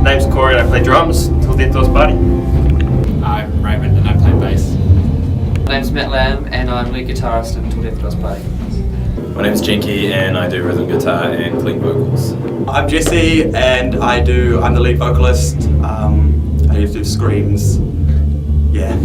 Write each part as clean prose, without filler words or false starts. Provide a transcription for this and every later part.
name's Corey and I play drums till death do us party. I'm Raymond and I play bass. My name's Matt Lamb and I'm lead guitarist in Till Death Do Us Party. My name's Jenky and I do rhythm guitar and clean vocals. I'm Jesse and I'm the lead vocalist. I used to do screams. Yeah.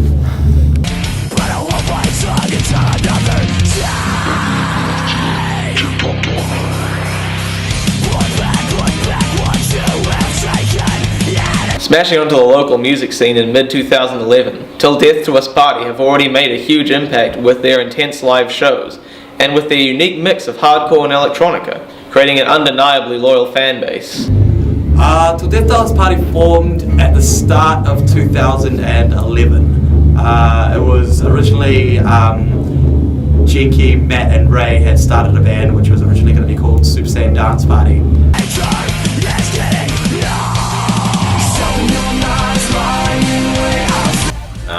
Smashing onto the local music scene in mid-2011, Till Death Do Us Party have already made a huge impact with their intense live shows, and with their unique mix of hardcore and electronica, creating an undeniably loyal fan base. Till Death Do Us Party formed at the start of 2011. It was originally Jenky, Matt and Ray had started a band which was originally going to be called Super Saiyan Dance Party.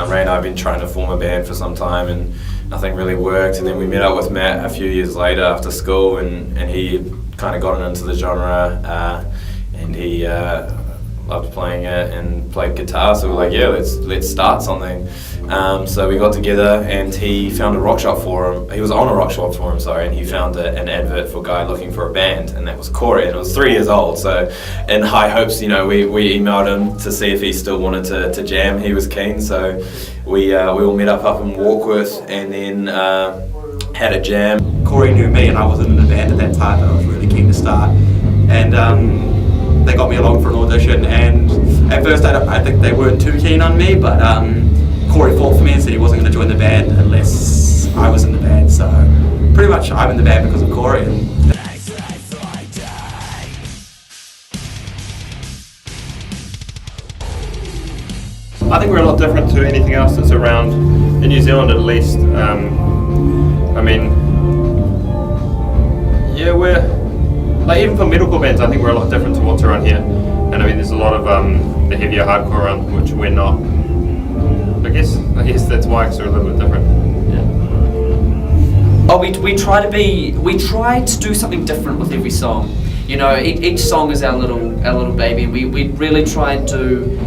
Ray and I have been trying to form a band for some time and nothing really worked, and then we met up with Matt a few years later after school and he kind of gotten into the genre and he loved playing it and played guitar, so we were like, yeah, let's start something. So we got together and he found a rock shop forum. He was on a rock shop forum, and he found an advert for a guy looking for a band, and that was Corey, and it was 3 years old. So in high hopes, we emailed him to see if he still wanted to jam. He was keen, so we all met up in Warkworth and then had a jam. Corey knew me and I wasn't in the band at that time, but I was really keen to start. And they got me along for an audition, and at first I think they weren't too keen on me, but Corey fought for me and said he wasn't going to join the band unless I was in the band, so pretty much I'm in the band because of Corey. I think we're a lot different to anything else that's around in New Zealand, at least. We're like, even for metalcore bands, I think we're a lot different to what's around here. And there's a lot of the heavier hardcore around, which we're not. I guess that's why, because we're a little bit different. Yeah. Oh, we try to do something different with every song. Each song is our little baby, and we really try to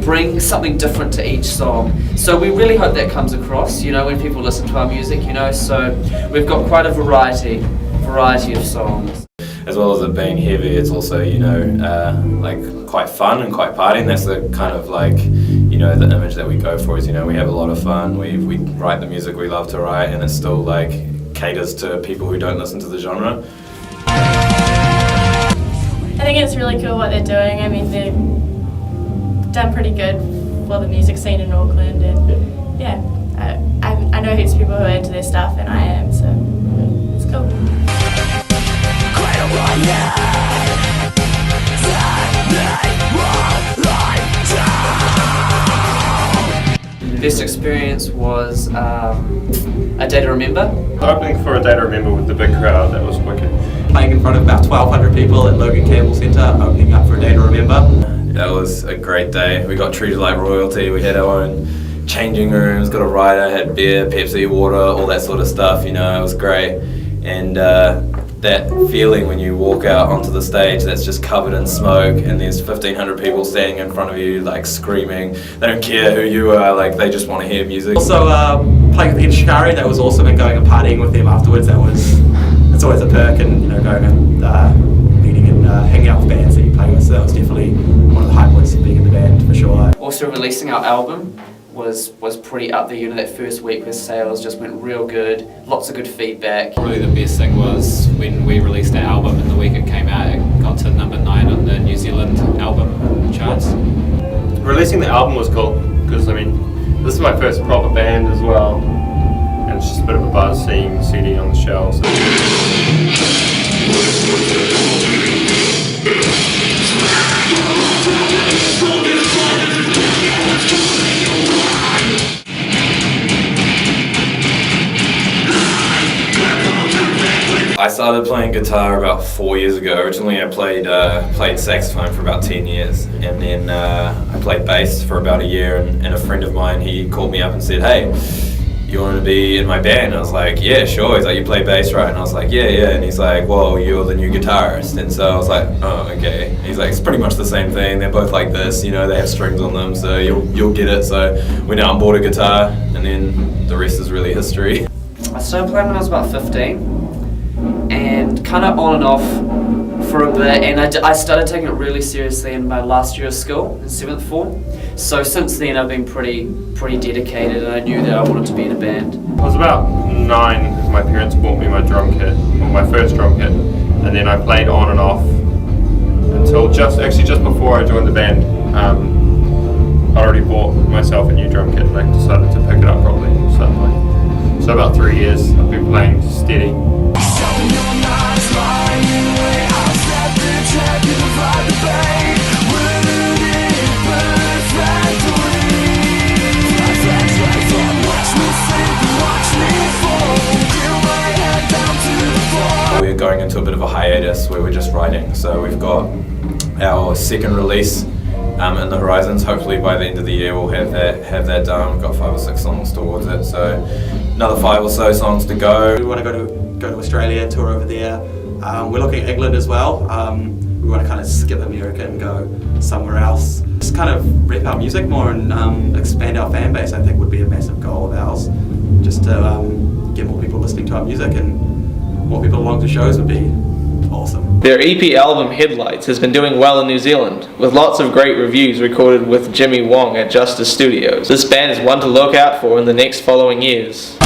bring something different to each song. So we really hope that comes across, when people listen to our music, So we've got quite a variety of songs. As well as it being heavy, it's also, like quite fun and quite partying. That's the kind of like, the image that we go for is, we have a lot of fun. We write the music we love to write, and it still like caters to people who don't listen to the genre. I think it's really cool what they're doing. They've done pretty good for the music scene in Auckland, and yeah, I know heaps of people who are into their stuff, and I am, so it's cool. The best experience was A Day to Remember. Opening for A Day to Remember with the big crowd, that was wicked. Playing in front of about 1,200 people at Logan Campbell Centre, opening up for A Day to Remember. That was a great day. We got treated like royalty. We had our own changing rooms, got a rider, had beer, Pepsi, water, all that sort of stuff, it was great. And that feeling when you walk out onto the stage that's just covered in smoke and there's 1,500 people standing in front of you like screaming. They don't care who you are, like they just want to hear music. Also playing with Ian Shikari, that was awesome, and going and partying with them afterwards, it's always a perk, and going and meeting and hanging out with bands that you play with, so that was definitely one of the high points of being in the band for sure. Also releasing our album was pretty up there. That first week with sales just went real good, lots of good feedback. Probably the best thing was when we released our album and the week it came out, it got to number 9 on the New Zealand album charts. Releasing the album was cool, because this is my first proper band as well, and it's just a bit of a buzz seeing CD on the shelves. I started playing guitar about 4 years ago. Originally I played saxophone for about 10 years, and then I played bass for about a year, and a friend of mine, he called me up and said, hey, you want to be in my band? And I was like, yeah, sure. He's like, you play bass, right? And I was like, yeah. And he's like, well, you're the new guitarist. And so I was like, oh, okay. He's like, it's pretty much the same thing. They're both like this, you know, they have strings on them, so you'll get it. So went out and bought a guitar, and then the rest is really history. I started playing when I was about 15, and kind of on and off for a bit, and I started taking it really seriously in my last year of school, in 7th form. So since then I've been pretty dedicated, and I knew that I wanted to be in a band. I was about 9 because my parents bought me my drum kit, or my first drum kit, and then I played on and off until just before I joined the band. I already bought myself a new drum kit, and I decided to pick it up properly and start playing. So about 3 years I've been playing steady. We're going into a bit of a hiatus where we're just writing, so we've got our second release in the horizons. Hopefully by the end of the year we'll have that done. We've got 5 or 6 songs towards it, so another 5 or so songs to go. We want to go to Australia, tour over there. We're looking at England as well. We want to kind of skip America and go somewhere else. Just kind of rep our music more and expand our fan base, I think, would be a massive goal of ours. Just to get more people listening to our music, and more people along to shows would be awesome. Their EP album Headlights has been doing well in New Zealand, with lots of great reviews recorded with Jimmy Wong at Justice Studios. This band is one to look out for in the next following years.